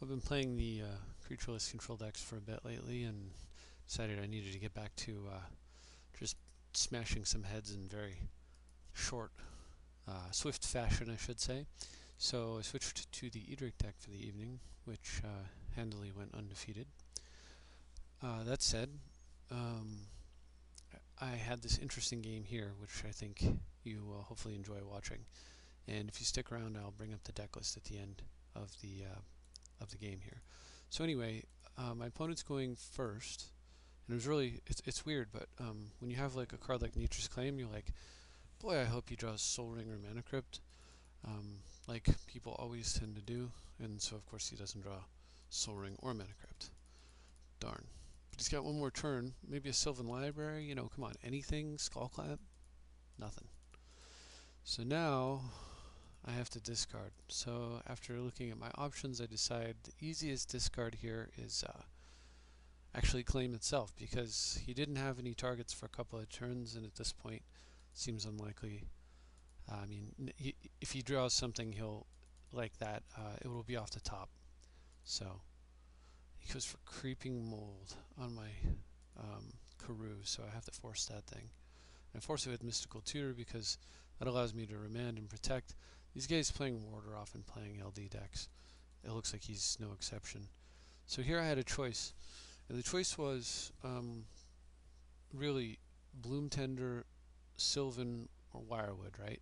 I've been playing the creatureless control decks for a bit lately and decided I needed to get back to just smashing some heads in very short, swift fashion, I should say. So I switched to the Edric deck for the evening, which handily went undefeated. That said, um, I had this interesting game here, which I think you will hopefully enjoy watching. And if you stick around, I'll bring up the deck list at the end of the game here. So anyway, my opponent's going first, and it was really it's weird, but when you have like a card like Nature's Claim, you're like, boy, I hope he draws Soul Ring or Mana Crypt, like people always tend to do, and so of course he doesn't draw Soul Ring or Mana Crypt. Darn. But he's got one more turn, maybe a Sylvan Library. Come on, anything? Skullclap? Nothing. So now I have to discard. So after looking at my options, I decide the easiest discard here is actually Claim itself, because he didn't have any targets for a couple of turns, and at this point seems unlikely. If he draws something he'll like that, it will be off the top. So he goes for Creeping Mold on my Karoo, so I have to force that thing. I force it with Mystical Tutor because that allows me to remand and protect. These guys playing Ward are often playing LD decks. It looks like he's no exception. So here I had a choice, and the choice was really Bloom Tender, Sylvan, or Wirewood, right?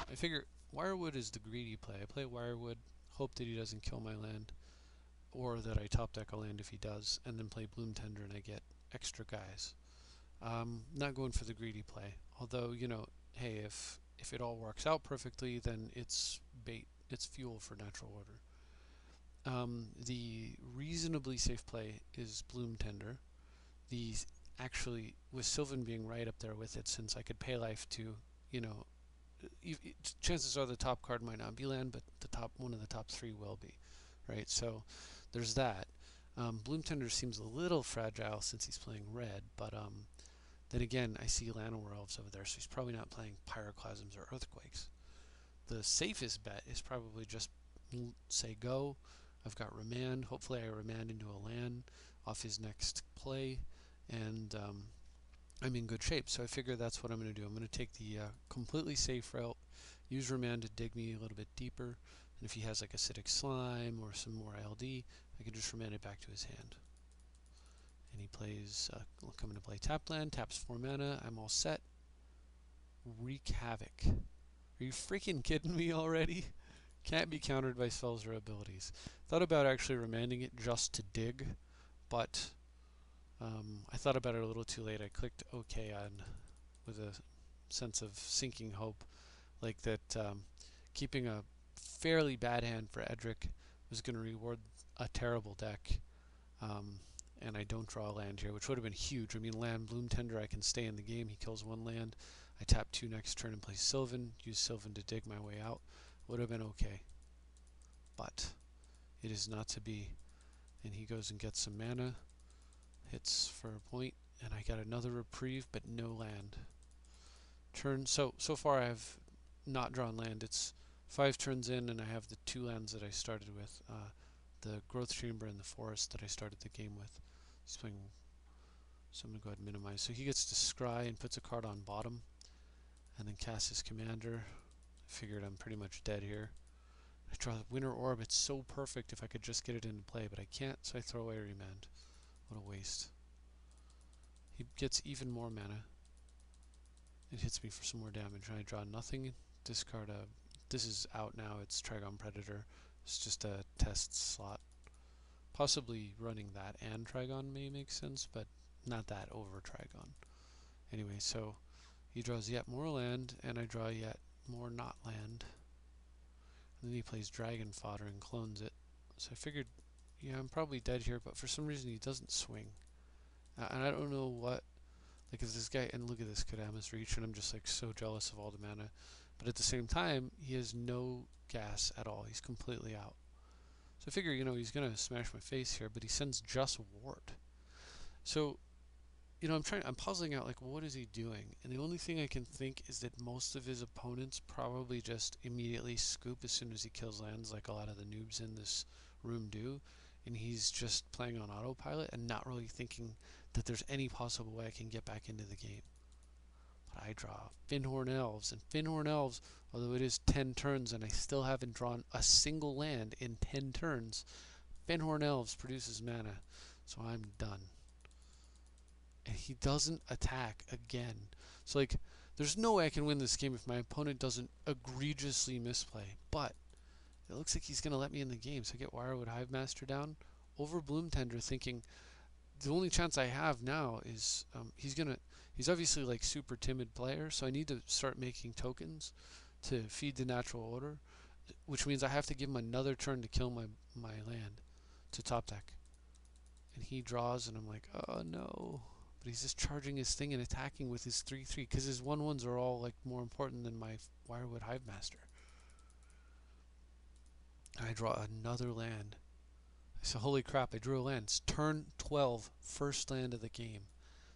I figure Wirewood is the greedy play. I play Wirewood, hope that he doesn't kill my land, or that I top deck a land if he does, and then play Bloom Tender and I get extra guys. Not going for the greedy play, although, hey, if it all works out perfectly, then it's bait, it's fuel for Natural Order. The reasonably safe play is Bloom Tender. The actually, with Sylvan being right up there with it, since I could pay life to, chances are the top card might not be land, but one of the top three will be, right? So there's that. Bloom Tender seems a little fragile since he's playing red, but then again, I see Llanowar Elves over there, so he's probably not playing Pyroclasms or Earthquakes. The safest bet is probably just say go. I've got Remand. Hopefully I Remand into a land off his next play, and I'm in good shape. So I figure that's what I'm going to do. I'm going to take the completely safe route, use Remand to dig me a little bit deeper, and if he has like Acidic Slime or some more LD, I can just Remand it back to his hand. And he plays, coming to play tap land, taps 4 mana, I'm all set. Wreak Havoc. Are you freaking kidding me already? Can't be countered by spells or abilities. Thought about actually remanding it just to dig, but I thought about it a little too late. I clicked OK on with a sense of sinking hope, like that keeping a fairly bad hand for Edric was going to reward a terrible deck. And I don't draw a land here, which would have been huge. I mean, land Bloom Tender, I can stay in the game. He kills one land. I tap 2 next turn and play Sylvan. Use Sylvan to dig my way out. Would have been okay. But it is not to be. And he goes and gets some mana. Hits for a point. And I got another reprieve, but no land. So far I have not drawn land. It's 5 turns in, and I have the 2 lands that I started with. The Growth Chamber and the Forest that I started the game with. He's playing, so I'm going to go ahead and minimize. So he gets to scry and puts a card on bottom, and then casts his commander. I figured I'm pretty much dead here. I draw the Winter Orb. It's so perfect if I could just get it into play, but I can't, so I throw away Remand. What a waste. He gets even more mana. It hits me for some more damage, and I draw nothing. Discard a... This is out now. It's Trigon Predator. It's just a test slot. Possibly running that and Trigon may make sense, but not that over Trigon. Anyway, so he draws yet more land, and I draw yet more not land. And then he plays Dragon Fodder and clones it. So I figured, yeah, I'm probably dead here, but for some reason he doesn't swing. And I don't know what... Like, is this guy... And look at this Kadama's Reach, and I'm just like so jealous of all the mana. But at the same time, he has no gas at all. He's completely out. So I figure, he's going to smash my face here, but he sends just Ward. So, I'm puzzling out, like, what is he doing? And the only thing I can think is that most of his opponents probably just immediately scoop as soon as he kills lands, like a lot of the noobs in this room do, and he's just playing on autopilot and not really thinking that there's any possible way I can get back into the game. But I draw Finhorn Elves, and Finhorn Elves, although it is 10 turns and I still haven't drawn a single land in 10 turns, Finhorn Elves produces mana, so I'm done. And he doesn't attack again. So, like, there's no way I can win this game if my opponent doesn't egregiously misplay. But it looks like he's going to let me in the game. So I get Wirewood Hivemaster down over Bloomtender, thinking the only chance I have now is he's obviously like super timid player, so I need to start making tokens to feed the natural order, which means I have to give him another turn to kill my land to top deck. And he draws, and I'm like, oh no. But he's just charging his thing and attacking with his 3/3 because his 1/1s are all like more important than my Wirewood Hivemaster. I draw another land. I said, holy crap, I drew a land. It's turn 12, first land of the game.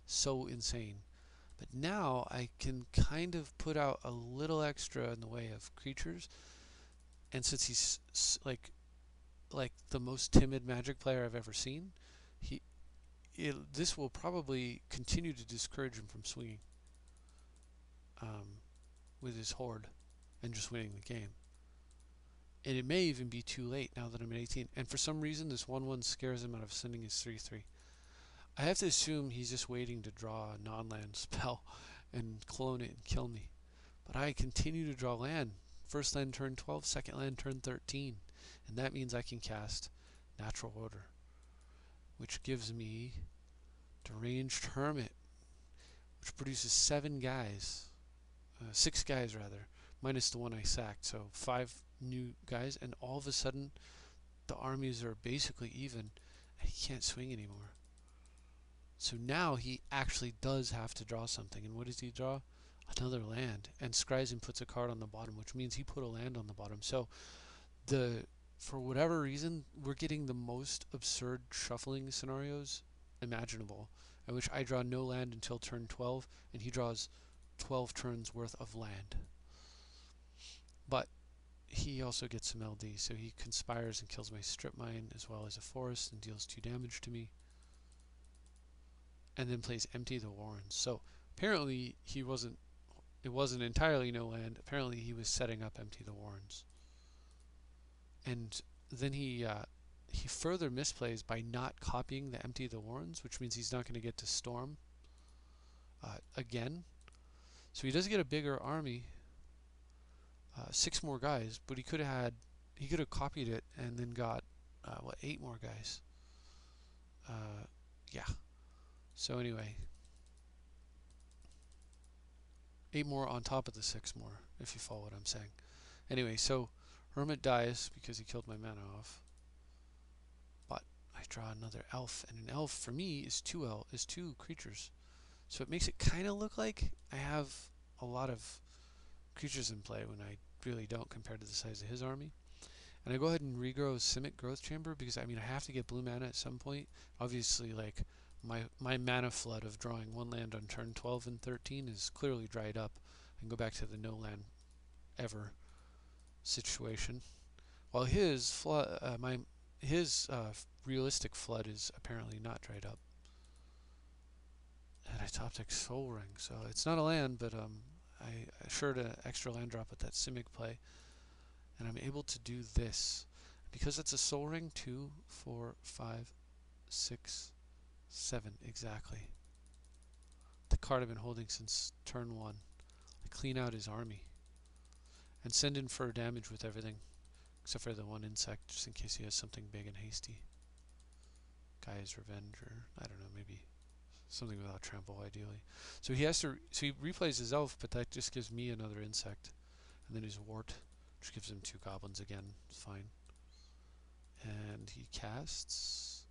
So insane. But now I can kind of put out a little extra in the way of creatures. And since he's like the most timid Magic player I've ever seen, this will probably continue to discourage him from swinging with his horde and just winning the game. And it may even be too late now that I'm at 18. And for some reason, this 1/1 scares him out of sending his 3/3. I have to assume he's just waiting to draw a non-land spell and clone it and kill me. But I continue to draw land. First land turn 12, second land turn 13. And that means I can cast Natural Order, which gives me Deranged Hermit, which produces 7 guys. 6 guys, rather, minus the one I sacked. So 5 new guys, and all of a sudden the armies are basically even, and he can't swing anymore. So now he actually does have to draw something. And what does he draw? Another land. And Skryzen puts a card on the bottom, which means he put a land on the bottom. So for whatever reason, we're getting the most absurd shuffling scenarios imaginable, in which I draw no land until turn 12, and he draws 12 turns worth of land. But he also gets some LD, so he conspires and kills my strip mine as well as a forest and deals 2 damage to me. And then plays Empty the Warrens. So apparently it wasn't entirely no land. Apparently he was setting up Empty the Warrens. And then he further misplays by not copying the Empty the Warrens, which means he's not going to get to Storm again. So he does get a bigger army, 6 more guys, but he could have copied it and then got 8 more guys. Yeah. So anyway, 8 more on top of the 6 more, if you follow what I'm saying. Anyway, so Hermit dies because he killed my mana off. But I draw another elf, and an elf for me is 2 creatures. So it makes it kind of look like I have a lot of creatures in play when I really don't compared to the size of his army. And I go ahead and regrow Simic Growth Chamber because I have to get blue mana at some point. Obviously, like my mana flood of drawing 1 land on turn 12 and 13 is clearly dried up. I can go back to the no land ever situation. While his flood, realistic flood is apparently not dried up. And I top deck Soul Ring, so it's not a land, but I assured an extra land drop with that Simic play, and I'm able to do this. Because it's a Soul Ring, 2, 4, 5, 6, 7, exactly. The card I've been holding since turn 1. I clean out his army and send in for damage with everything, except for the 1 insect, just in case he has something big and hasty. Gaia's Revenge, or I don't know, maybe something without trample, ideally. So he replays his elf, but that just gives me another insect, and then his wart, which gives him 2 goblins again. It's fine. And he casts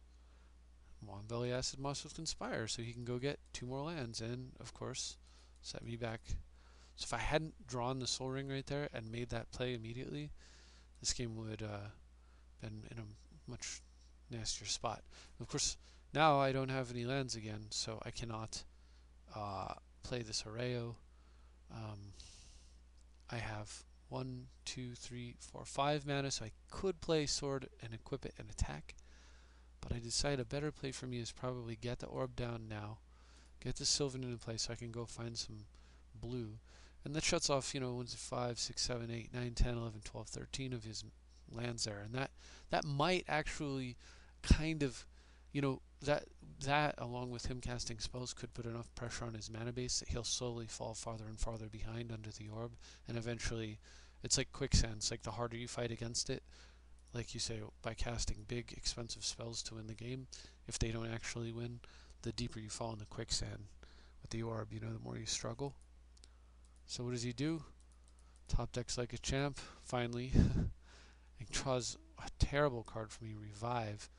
Moonbelly Acid Moss with Conspire, so he can go get 2 more lands, and of course set me back. So if I hadn't drawn the Soul Ring right there and made that play immediately, this game would been in a much nastier spot. And of course, now I don't have any lands again, so I cannot play this Arreo. I have 1, 2, 3, 4, 5 mana, so I could play Sword and equip it and attack. But I decide a better play for me is probably get the orb down now, get the Sylvan into play so I can go find some blue. And that shuts off, 1, 5, 6, 7, 8, 9, 10, 11, 12, 13 of his lands there. And that might actually kind of, that along with him casting spells could put enough pressure on his mana base that he'll slowly fall farther and farther behind under the orb. And eventually, it's like quicksand. It's like the harder you fight against it, like you say, by casting big, expensive spells to win the game, if they don't actually win, the deeper you fall in the quicksand with the orb, the more you struggle. So what does he do? Top decks like a champ, finally. He draws a terrible card for me, Revive,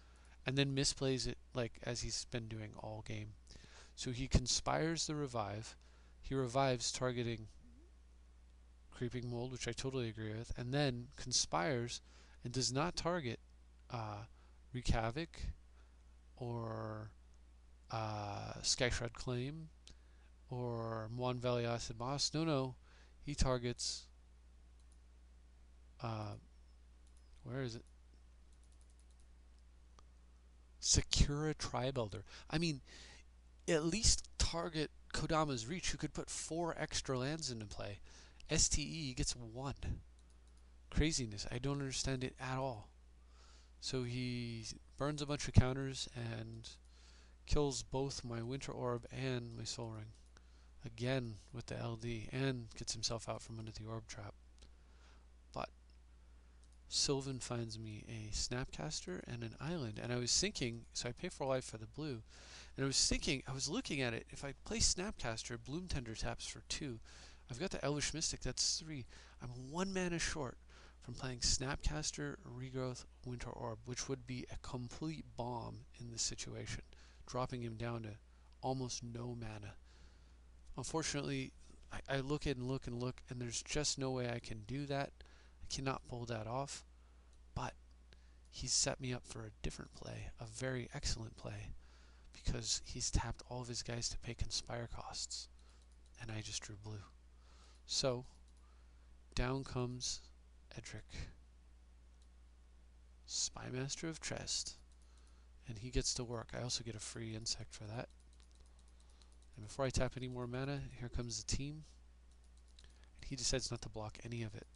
and then misplays it like as he's been doing all game. So he conspires the Revive. He revives targeting Creeping Mold, which I totally agree with, and then conspires and does not target Wreak Havoc or Skyshroud Claim or Mon Valley Acid Moss. No, he targets where is it? Sakura Tribe Elder. I mean, at least target Kodama's Reach, who could put 4 extra lands into play. STE gets 1. Craziness. I don't understand it at all. So he burns a bunch of counters and kills both my Winter Orb and my Soul Ring. Again with the LD, and gets himself out from under the Orb Trap. But Sylvan finds me a Snapcaster and an Island, and I was thinking, so I pay for life for the blue, and I was looking at it, if I play Snapcaster, Bloom Tender taps for 2. I've got the Elvish Mystic, that's 3. I'm 1 mana short from playing Snapcaster, Regrowth, Winter Orb, which would be a complete bomb in this situation, dropping him down to almost no mana. Unfortunately, I look and look and look, and there's just no way I can do that. I cannot pull that off, but he's set me up for a different play, a very excellent play, because he's tapped all of his guys to pay Conspire costs, and I just drew blue. So, down comes Edric, Spymaster of Chest, and he gets to work. I also get a free insect for that. And before I tap any more mana, here comes the team, and he decides not to block any of it.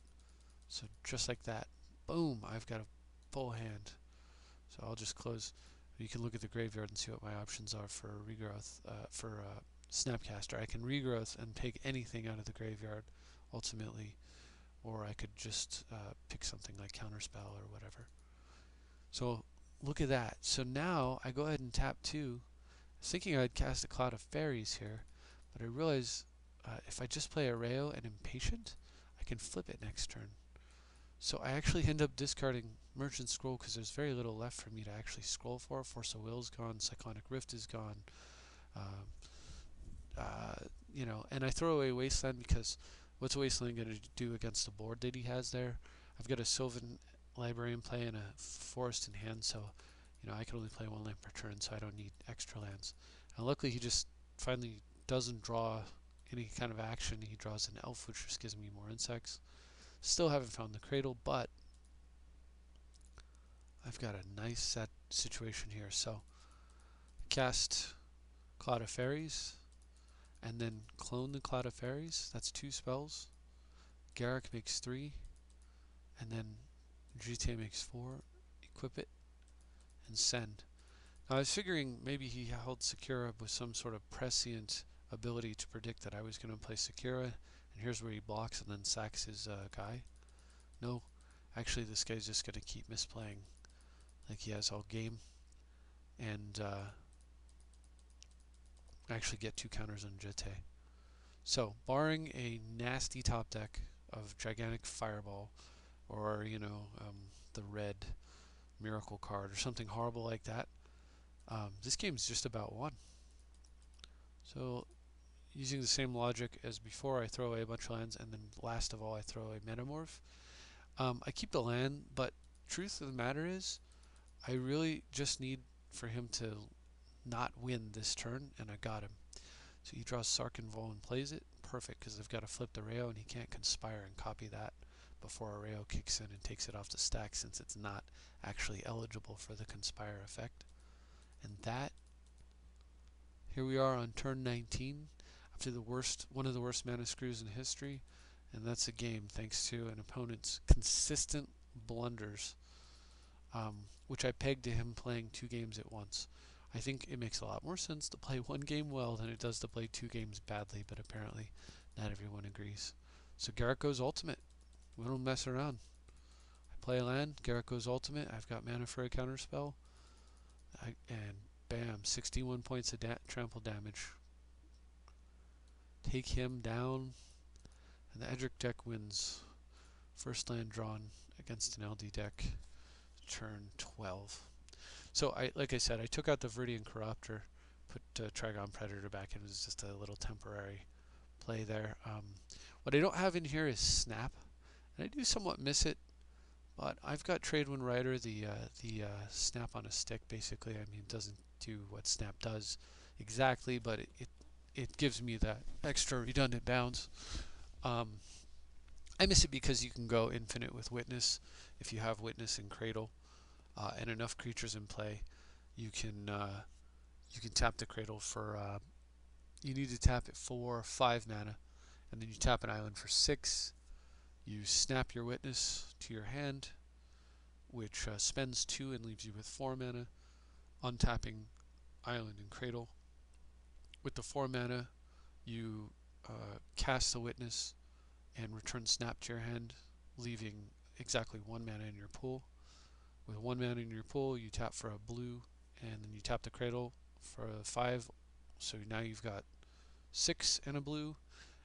So just like that, boom, I've got a full hand. So I'll just close. You can look at the graveyard and see what my options are for regrowth, for Snapcaster. I can regrowth and take anything out of the graveyard, ultimately, or I could just pick something like Counterspell or whatever. So look at that. So now I go ahead and tap 2. I was thinking I'd cast a Cloud of Fairies here, but I realize if I just play Arreo and Impatient, I can flip it next turn. So I actually end up discarding Merchant Scroll because there's very little left for me to actually scroll for. Force of Will's gone, Cyclonic Rift is gone, and I throw away Wasteland because what's Wasteland going to do against the board that he has there? I've got a Sylvan Library in play and a Forest in hand, so I can only play 1 land per turn, so I don't need extra lands. And luckily he just finally doesn't draw any kind of action. He draws an Elf, which just gives me more insects. Still haven't found the Cradle, but I've got a nice set situation here. So cast Cloud of Fairies, and then clone the Cloud of Fairies. That's 2 spells. Garruk makes 3, and then GTA makes 4. Equip it, and send. Now I was figuring maybe he held Sakura with some sort of prescient ability to predict that I was going to play Sakura, and here's where he blocks and then sacks his guy. No, actually this guy's just going to keep misplaying like he has all game, and actually get 2 counters on Jete. So, barring a nasty top deck of Gigantic Fireball, or the red Miracle card, or something horrible like that, this game's just about won. So, using the same logic as before, I throw away a bunch of lands, and then last of all I throw away Metamorph. I keep the land, but truth of the matter is, I really just need for him to not win this turn, and I got him. So he draws Sarkhan Vol and plays it. Perfect, because I've got to flip the Rayo, and he can't Conspire and copy that. before Arreo kicks in and takes it off the stack, since it's not actually eligible for the Conspire effect. And that, here we are on turn 19, after one of the worst mana screws in history, and that's a game thanks to an opponent's consistent blunders, which I pegged to him playing 2 games at once. I think it makes a lot more sense to play 1 game well than it does to play 2 games badly, but apparently not everyone agrees. So Garrett goes ultimate. We don't mess around. I play a land, Garrett goes ultimate, I've got mana for a counterspell, and bam, 61 points of trample damage. Take him down, and the Edric deck wins. First land drawn against an LD deck, turn 12. So like I said, I took out the Viridian Corruptor, put Trigon Predator back in. It was just a little temporary play there. What I don't have in here is Snap, and I do somewhat miss it, but I've got Tradewind Rider, the Snap on a stick. Basically, I mean, it doesn't do what Snap does exactly, but it gives me that extra redundant bounds. I miss it because you can go infinite with Witness. If you have Witness and Cradle and enough creatures in play, you can tap the Cradle for you need to tap it for 5 mana, and then you tap an island for 6. You snap your Witness to your hand, which spends 2 and leaves you with 4 mana, untapping island and Cradle. With the 4 mana, you cast the Witness and return Snap to your hand, leaving exactly 1 mana in your pool. With 1 mana in your pool, you tap for a blue, and then you tap the Cradle for a 5. So now you've got 6 and a blue,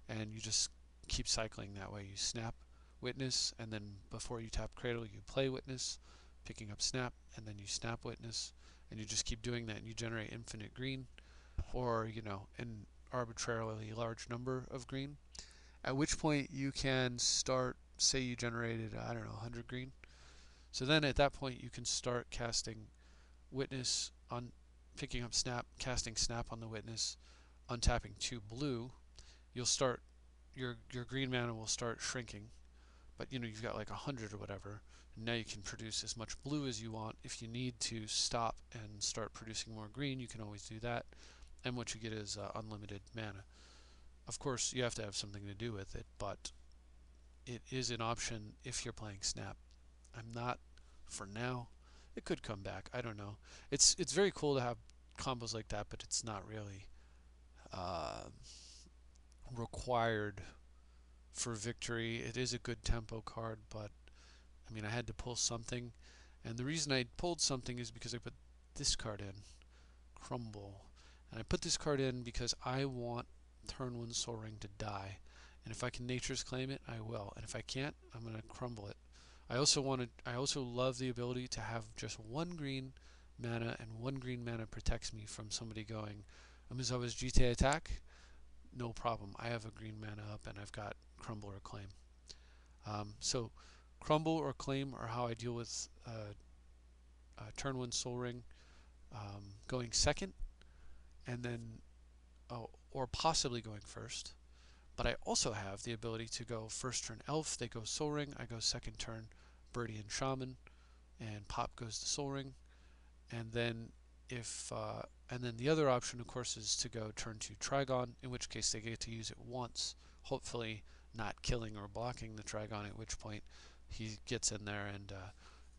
and you just keep cycling that way. You snap Witness, and then before you tap Cradle, you play Witness, picking up Snap, and then you snap Witness, and you just keep doing that, and you generate infinite green, or an arbitrarily large number of green. At which point you can start, say you generated, I don't know, 100 green. So then at that point you can start casting Witness on, picking up Snap, casting Snap on the Witness, untapping 2 blue. You'll start, your green mana will start shrinking, but you've got like 100 or whatever, and now you can produce as much blue as you want. If you need to stop and start producing more green, you can always do that, and what you get is unlimited mana. Of course, you have to have something to do with it, but it is an option if you're playing Snap. I'm not for now. It could come back. I don't know. It's very cool to have combos like that, but it's not really required for victory. It is a good tempo card, but I mean, I had to pull something, and the reason I pulled something is because I put this card in, Crumble, and I put this card in because I want turn 1 Soul Ring to die, and if I can Nature's Claim it, I will, and if I can't, I'm going to crumble it. I also love the ability to have just 1 green mana, and 1 green mana protects me from somebody going, Amizawa's GTA attack? No problem. I have a green mana up, and I've got Crumble or Claim. So Crumble or Claim are how I deal with turn 1 Soul Ring going second, and then or possibly going first. But I also have the ability to go first turn Elf, they go Soul Ring, I go second turn Birdie and Shaman, and Pop goes to Soul Ring, and then and then the other option, of course, is to go turn 2 Trigon, in which case they get to use it once, hopefully not killing or blocking the Trigon, at which point he gets in there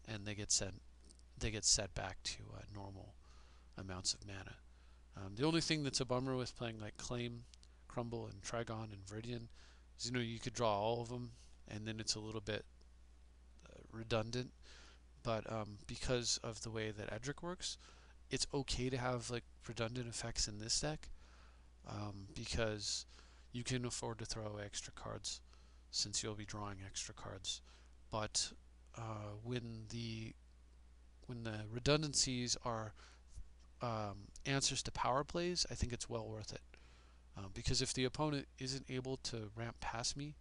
and they get set back to normal amounts of mana. The only thing that's a bummer with playing like Claim, Crumble, and Trigon and Viridian is you could draw all of them, and then it's a little bit redundant. But because of the way that Edric works, it's okay to have like redundant effects in this deck, because you can afford to throw away extra cards since you'll be drawing extra cards. But when the redundancies are answers to power plays, I think it's well worth it. Because if the opponent isn't able to ramp past me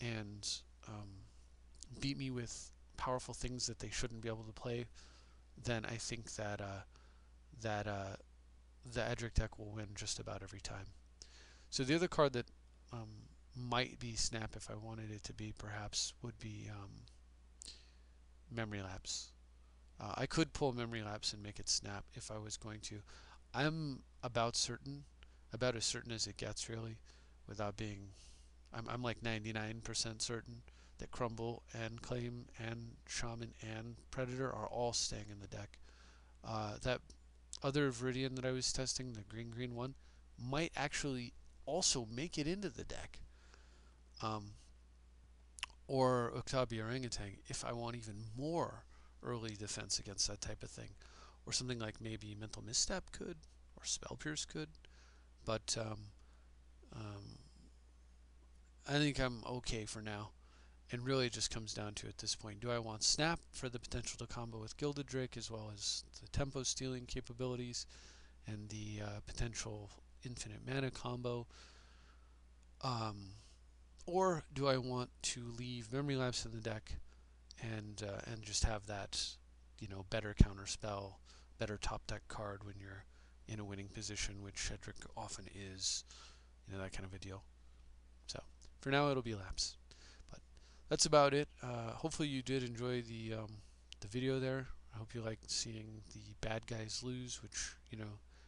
and beat me with powerful things that they shouldn't be able to play, then I think that the Edric deck will win just about every time. So the other card that might be snap if I wanted it to be, perhaps, would be memory lapse. I could pull memory lapse and make it snap if I was going to. I'm about as certain as it gets, really, without being. I'm like 99% certain that Crumble and Claim and Shaman and Predator are all staying in the deck. That other Viridian that I was testing, the green one, might actually also make it into the deck. Or Uktabi Orangutan if I want even more early defense against that type of thing. Or something like maybe Mental Misstep could, or Spell Pierce could. But I think I'm okay for now. And really it just comes down to, at this point, do I want Snap for the potential to combo with Gilded Drake, as well as the tempo stealing capabilities and the potential infinite mana combo? Or do I want to leave Memory Lapse in the deck and just have that, better counter spell, better top deck card when you're in a winning position, which Edric often is, that kind of a deal. So for now, it'll be Lapse. But that's about it. Hopefully you did enjoy the video there. I hope you liked seeing the bad guys lose, which,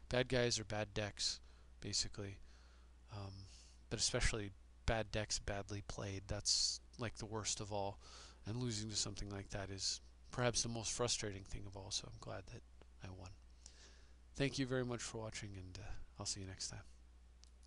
bad guys are bad decks, basically. But especially bad decks badly played. That's like the worst of all. And losing to something like that is perhaps the most frustrating thing of all. So I'm glad that I won. Thank you very much for watching, and I'll see you next time.